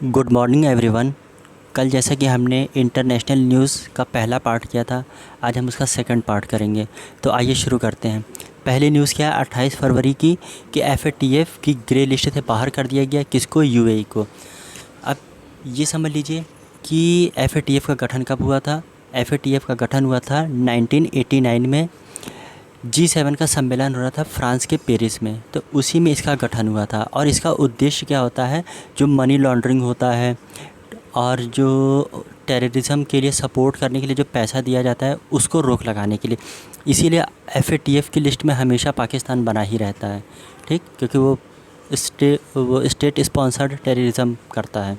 Good morning everyone. कल जैसा कि हमने इंटरनेशनल न्यूज़ का पहला पार्ट किया था, आज हम उसका सेकंड पार्ट करेंगे। तो आइए शुरू करते हैं। पहली न्यूज़ क्या है 28 फरवरी की कि एफएटीएफ की ग्रे लिस्ट से बाहर कर दिया गया किसको, यूएई को। अब ये समझ लीजिए कि एफएटीएफ का गठन कब हुआ था। एफएटीएफ का गठन हुआ था 1989 में। G7 का सम्मेलन हो रहा था फ्रांस के पेरिस में, तो उसी में इसका गठन हुआ था। और इसका उद्देश्य क्या होता है, जो मनी लॉन्ड्रिंग होता है और जो टेररिज्म के लिए सपोर्ट करने के लिए जो पैसा दिया जाता है उसको रोक लगाने के लिए। इसीलिए एफएटीएफ की लिस्ट में हमेशा पाकिस्तान बना ही रहता है, ठीक, क्योंकि वो स्टेट स्पॉन्सर्ड टेररिज्म करता है।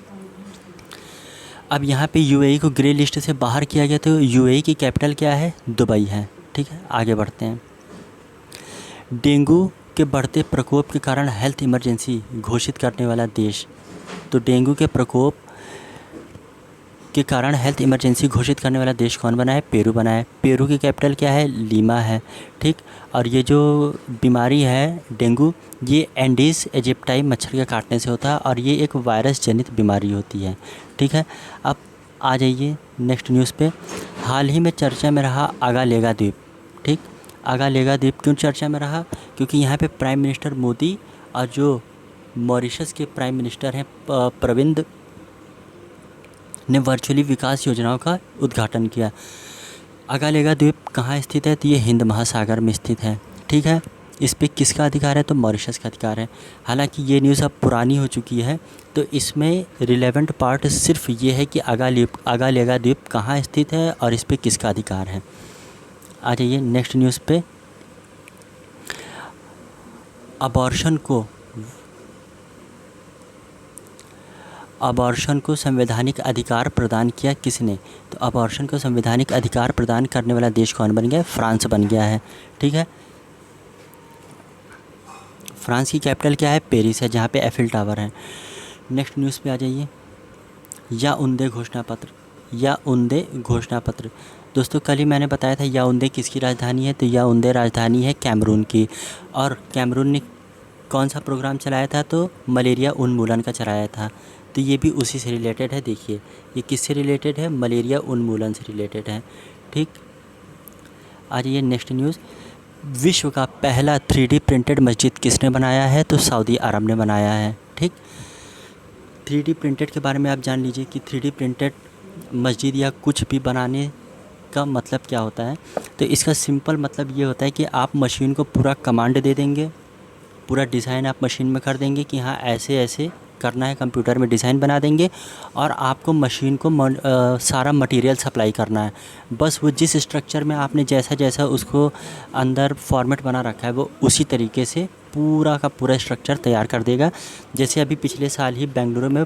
अब यहाँ पे यूएई को ग्रे लिस्ट से बाहर किया गया, तो यूएई की कैपिटल क्या है, दुबई है। ठीक है, आगे बढ़ते हैं। डेंगू के बढ़ते प्रकोप के कारण हेल्थ इमरजेंसी घोषित करने वाला देश। तो डेंगू के प्रकोप के कारण हेल्थ इमरजेंसी घोषित करने वाला देश कौन बना है, पेरू बना है। पेरू की कैपिटल क्या है, लीमा है। ठीक, और ये जो बीमारी है डेंगू, ये एंडीज इजिप्टाई मच्छर के काटने से होता है और ये एक वायरस जनित बीमारी होती है। ठीक है, अब आ जाइए नेक्स्ट न्यूज़ पे। हाल ही में चर्चा में रहा आगालेगा द्वीप। ठीक, आगालेगा द्वीप क्यों चर्चा में रहा, क्योंकि यहाँ पे प्राइम मिनिस्टर मोदी और जो मॉरिशस के प्राइम मिनिस्टर हैं प्रविंद ने वर्चुअली विकास योजनाओं का उद्घाटन किया। आगालेगा द्वीप कहाँ स्थित है, तो ये हिंद महासागर में स्थित है। ठीक है, इस पे किसका अधिकार है, तो मॉरिशस का अधिकार है। हालांकि ये न्यूज़ अब पुरानी हो चुकी है, तो इसमें रिलेवेंट पार्ट सिर्फ ये है कि आगालेगा द्वीप कहाँ स्थित है और इस पे किसका अधिकार है। आ जाइए नेक्स्ट न्यूज़ पे। अबॉर्शन को संवैधानिक अधिकार प्रदान किया किसने, तो अबॉर्शन को संवैधानिक अधिकार प्रदान करने वाला देश कौन बन गया, फ्रांस बन गया है। ठीक है, फ्रांस की कैपिटल क्या है, पेरिस है, जहाँ पे एफिल टावर है। नेक्स्ट न्यूज़ पे आ जाइए। याओंदे घोषणा पत्र। दोस्तों कल ही मैंने बताया था याओंदे किसकी राजधानी है, तो याओंदे राजधानी है कैमरून की। और कैमरून ने कौन सा प्रोग्राम चलाया था, तो मलेरिया उन्मूलन का चलाया था। तो ये भी उसी से रिलेटेड है। देखिए ये किससे रिलेटेड है, मलेरिया उन्मूलन से रिलेटेड है। ठीक, आ जाइए नेक्स्ट न्यूज़। विश्व का पहला 3D प्रिंटेड मस्जिद किसने बनाया है, तो सऊदी अरब ने बनाया है। ठीक, 3D प्रिंटेड के बारे में आप जान लीजिए कि 3D प्रिंटेड मस्जिद या कुछ भी बनाने का मतलब क्या होता है। तो इसका सिंपल मतलब ये होता है कि आप मशीन को पूरा कमांड दे देंगे, पूरा डिज़ाइन आप मशीन में कर देंगे कि हाँ ऐसे ऐसे करना है, कंप्यूटर में डिज़ाइन बना देंगे और आपको मशीन को सारा मटेरियल सप्लाई करना है। बस वो जिस स्ट्रक्चर में आपने जैसा जैसा उसको अंदर फॉर्मेट बना रखा है वो उसी तरीके से पूरा का पूरा स्ट्रक्चर तैयार कर देगा। जैसे अभी पिछले साल ही बेंगलुरु में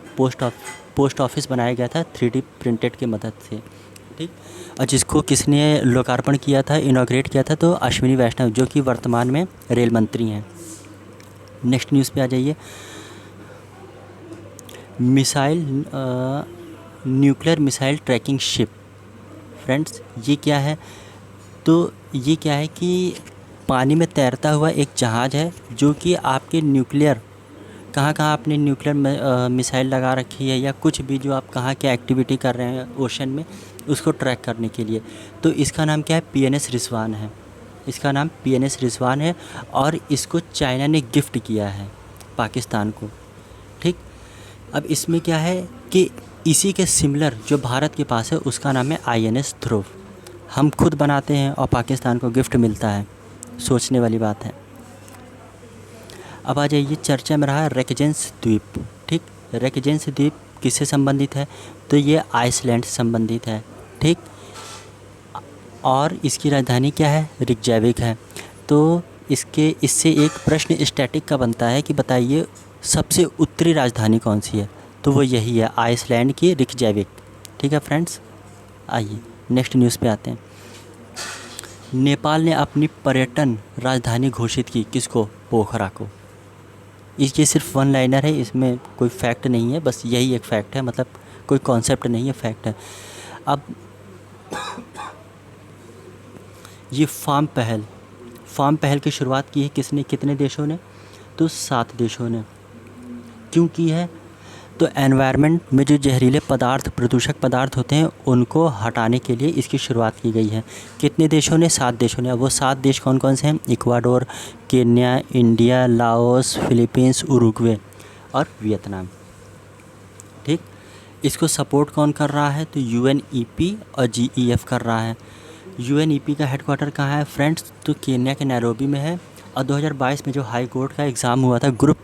पोस्ट ऑफिस बनाया गया था 3D प्रिंटेड की मदद से। ठीक, और जिसको किसने लोकार्पण किया था, इनॉग्रेट किया था, तो अश्विनी वैष्णव, जो कि वर्तमान में रेल मंत्री हैं। नेक्स्ट न्यूज़ पे आ जाइए। Nuclear missile tracking ship. Friends ये क्या है, तो ये क्या है कि पानी में तैरता हुआ एक जहाज़ है जो कि आपके न्यूक्लियर कहाँ कहाँ आपने न्यूक्लियर मिसाइल लगा रखी है या कुछ भी जो आप कहाँ क्या एक्टिविटी कर रहे हैं ओशन में, उसको ट्रैक करने के लिए। तो इसका नाम क्या है, PNS रिजवान है। इसका नाम PNS रिजवान है और इसको चाइना ने गिफ्ट किया है पाकिस्तान को। ठीक, अब इसमें क्या है कि इसी के सिमिलर जो भारत के पास है उसका नाम है INS ध्रुव। हम खुद बनाते हैं और पाकिस्तान को गिफ्ट मिलता है, सोचने वाली बात है। अब आ जाइए, चर्चा में रहा रेकजेंस द्वीप। ठीक, रेकजेंस द्वीप किससे संबंधित है, तो ये आइसलैंड से संबंधित है। ठीक, और इसकी राजधानी क्या है, रिकजैविक है। तो इससे एक प्रश्न स्टैटिक का बनता है कि बताइए सबसे उत्तरी राजधानी कौन सी है, तो वो यही है आइसलैंड की रिकजैविक। ठीक है फ्रेंड्स, आइए नेक्स्ट न्यूज़ पे आते हैं। नेपाल ने अपनी पर्यटन राजधानी घोषित की, किसको, पोखरा को। ये सिर्फ वन लाइनर है, इसमें कोई फैक्ट नहीं है, बस यही एक फैक्ट है, मतलब कोई कॉन्सेप्ट नहीं है, फैक्ट है। अब ये फार्म पहल की शुरुआत की है किसने, कितने देशों ने, तो 7 देशों ने। क्यों की है, तो एनवायरनमेंट में जो जहरीले पदार्थ, प्रदूषक पदार्थ होते हैं, उनको हटाने के लिए इसकी शुरुआत की गई है। कितने देशों ने? 7 देशों ने। अब वो 7 देश कौन कौन से हैं? Ecuador, Kenya, India, Laos, Philippines, Uruguay और वियतनाम। ठीक। इसको सपोर्ट कौन कर रहा है? तो UNEP और GEF कर रहा है। UNEP का हेडक्वार्टर कहाँ है फ्रेंड्स? तो केन्या के नैरोबी में है। और 2022 में जो हाई कोर्ट का एग्ज़ाम हुआ था ग्रुप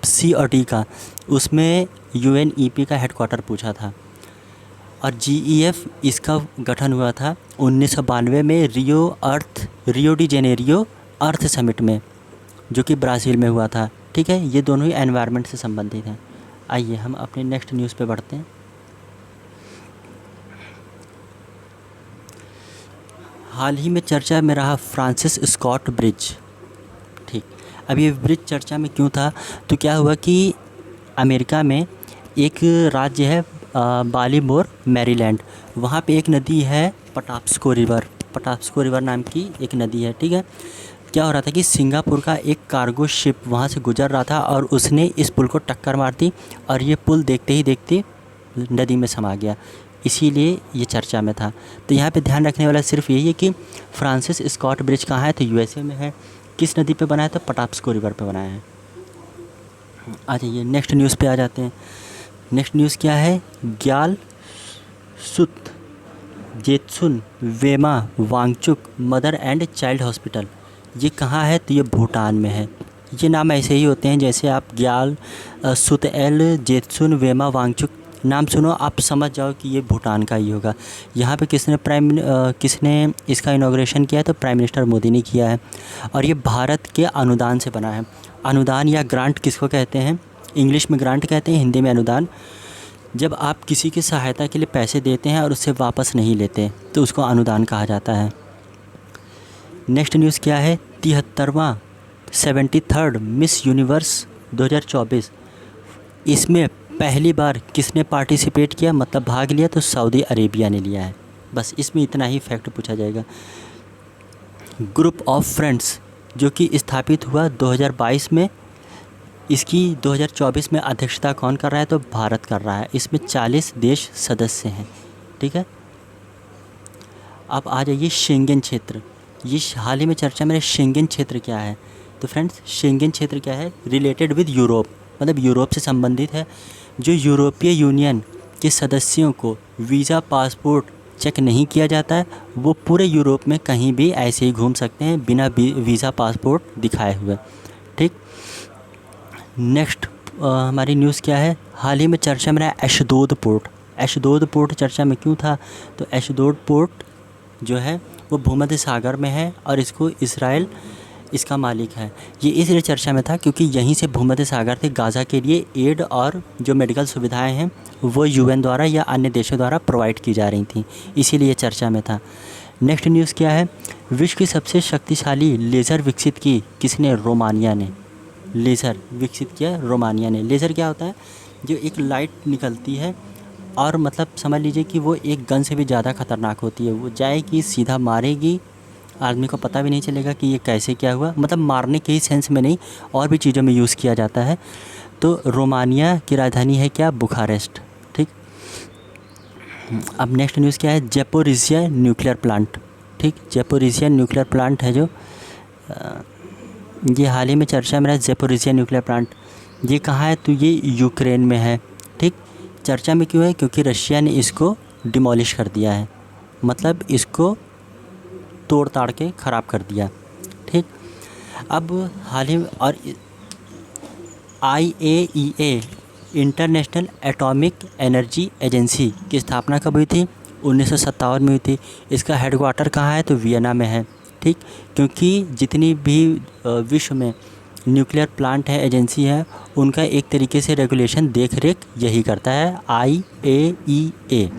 C और D का, उसमें UNEP का हेडक्वार्टर पूछा था। और GEF इसका गठन हुआ था 1992 में रियो डी जेनेरियो अर्थ समिट में, जो कि ब्राज़ील में हुआ था। ठीक है, ये दोनों ही एनवायरनमेंट से संबंधित हैं। आइए हम अपने नेक्स्ट न्यूज़ पे बढ़ते हैं। हाल ही में चर्चा में रहा फ्रांसिस स्कॉट ब्रिज। ठीक। अब ये ब्रिज चर्चा में क्यों था? तो क्या हुआ कि अमेरिका में एक राज्य है बालीमोर, मैरीलैंड। वहाँ पे एक नदी है पटाप्सको रिवर नाम की एक नदी है। ठीक है। क्या हो रहा था कि सिंगापुर का एक कार्गो शिप वहाँ से गुजर रहा था और उसने इस पुल को टक्कर मार दी और ये पुल देखते ही देखते नदी में समा गया। इसीलिए ये चर्चा में था। तो यहाँ पे ध्यान रखने वाला सिर्फ यही है कि फ्रांसिस स्कॉट ब्रिज कहाँ है? तो USA में है। किस नदी पे बना है? तो पटाप्सको रिवर पे बनाया है। आ जाइए नेक्स्ट न्यूज़ पे आ जाते हैं। नेक्स्ट न्यूज़ क्या है? ग्याल सुत Jetsun Pema Wangchuck mother and child hospital, ये कहाँ है? तो ये भूटान में है। ये नाम ऐसे ही होते हैं, जैसे आप ग्याल सुत एल जेतसुन वेमा वांगचुक नाम सुनो, आप समझ जाओ कि ये भूटान का ही होगा। यहाँ पे किसने इसका इनॉग्रेशन किया है? तो प्राइम मिनिस्टर मोदी ने किया है। और ये भारत के अनुदान से बना है। अनुदान या ग्रांट किसको कहते हैं? इंग्लिश में ग्रांट कहते हैं, हिंदी में अनुदान। जब आप किसी की सहायता के लिए पैसे देते हैं और उससे वापस नहीं लेते तो उसको अनुदान कहा जाता है। नेक्स्ट न्यूज़ क्या है? 73वां 73rd मिस यूनिवर्स 2024, इसमें पहली बार किसने पार्टिसिपेट किया, मतलब भाग लिया? तो सऊदी अरेबिया ने लिया है। बस इसमें इतना ही फैक्ट पूछा जाएगा। ग्रुप ऑफ फ्रेंड्स जो कि स्थापित हुआ 2022 में, इसकी 2024 में अध्यक्षता कौन कर रहा है? तो भारत कर रहा है। इसमें 40 देश सदस्य हैं। ठीक है। अब आ जाइए शेंगेन क्षेत्र। ये हाल ही में चर्चा में शेंगेन क्षेत्र क्या है? तो फ्रेंड्स शेंगेन क्षेत्र क्या है? रिलेटेड विद यूरोप, मतलब यूरोप से संबंधित है। जो यूरोपीय यूनियन के सदस्यों को वीज़ा पासपोर्ट चेक नहीं किया जाता है, वो पूरे यूरोप में कहीं भी ऐसे ही घूम सकते हैं बिना वीज़ा पासपोर्ट दिखाए हुए। ठीक। नेक्स्ट हमारी न्यूज़ क्या है? हाल ही में चर्चा में रहा एशदोद पोर्ट। एशदोद पोर्ट चर्चा में क्यों था? तो एशदोद पोर्ट जो है वो भूमध्य सागर में है और इसको इज़राइल इसका मालिक है। ये इसलिए चर्चा में था क्योंकि यहीं से भूमध्य सागर से गाज़ा के लिए एड और जो मेडिकल सुविधाएं हैं वो UN द्वारा या अन्य देशों द्वारा प्रोवाइड की जा रही थी, इसीलिए चर्चा में था। नेक्स्ट न्यूज़ क्या है? विश्व की सबसे शक्तिशाली लेज़र विकसित की किसने? रोमानिया ने। लेज़र विकसित किया रोमानिया ने। लेज़र क्या होता है? जो एक लाइट निकलती है और मतलब समझ लीजिए कि वो एक गन से भी ज़्यादा ख़तरनाक होती है। वो जाएगी सीधा मारेगी, आदमी को पता भी नहीं चलेगा कि ये कैसे क्या हुआ, मतलब मारने के ही सेंस में नहीं, और भी चीज़ों में यूज़ किया जाता है। तो रोमानिया की राजधानी है क्या? बुखारेस्ट। ठीक। अब नेक्स्ट न्यूज़ क्या है? Zaporizhzhia nuclear plant. ठीक। ज़ैपोरिज़िया न्यूक्लियर प्लांट है जो ये हाल ही में चर्चा में रहा। ज़ैपोरिज़िया न्यूक्लियर प्लांट ये कहाँ है? तो ये यूक्रेन में है। ठीक। चर्चा में क्यों है? क्योंकि रशिया ने इसको डिमोलिश कर दिया है, मतलब इसको तोड़ ताड़ के ख़राब कर दिया। ठीक। अब हाल ही में और IAEA international atomic energy agency की स्थापना कब हुई थी? 1957 में हुई थी। इसका हेडक्वार्टर कहाँ है? तो वियना में है। ठीक। क्योंकि जितनी भी विश्व में न्यूक्लियर प्लांट है, एजेंसी है, उनका एक तरीके से रेगुलेशन देख रेख यही करता है, IAEA।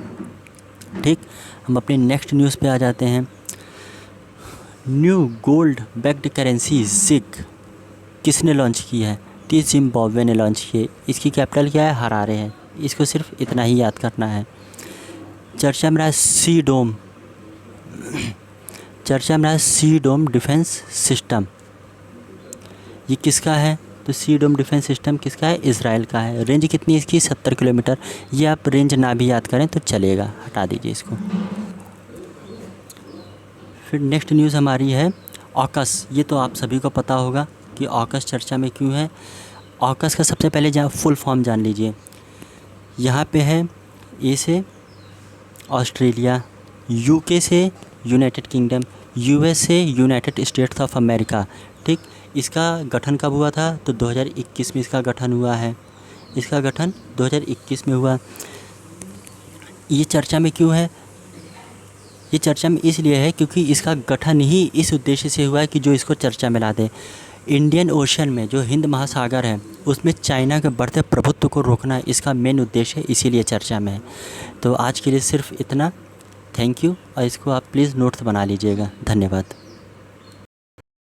ठीक। हम अपने नेक्स्ट न्यूज़ पे आ जाते हैं। New gold backed currency ZIG किसने लॉन्च की है? तो जिम्बाब्वे ने लॉन्च की है। इसकी कैपिटल क्या है? हरारे है। इसको सिर्फ इतना ही याद करना है। चर्चा में रहा सी डोम डिफेंस सिस्टम, ये किसका है? तो सी डोम डिफेंस सिस्टम किसका है? इजराइल का है। रेंज कितनी है इसकी? 70 किलोमीटर। ये आप रेंज ना भी याद करें तो चलेगा, हटा दीजिए इसको। फिर नेक्स्ट न्यूज़ हमारी है ऑकस। ये तो आप सभी को पता होगा कि ऑकस चर्चा में क्यों है। ऑकस का सबसे पहले जहाँ फुल फॉर्म जान लीजिए। यहाँ पे है ए से ऑस्ट्रेलिया, यूके से यूनाइटेड किंगडम, यूएस से यूनाइटेड स्टेट्स ऑफ अमेरिका। ठीक, इसका गठन कब हुआ था? तो 2021 में इसका गठन हुआ है। इसका गठन 2021 में हुआ। ये चर्चा में क्यों है? ये चर्चा में इसलिए है क्योंकि इसका गठन ही इस उद्देश्य से हुआ है कि जो इसको चर्चा में ला दे। इंडियन ओशन में जो हिंद महासागर है उसमें चाइना के बढ़ते प्रभुत्व को रोकना इसका मेन उद्देश्य है, इसीलिए चर्चा में है। तो आज के लिए सिर्फ इतना। थैंक यू, और इसको आप प्लीज़ नोट्स बना लीजिएगा। धन्यवाद।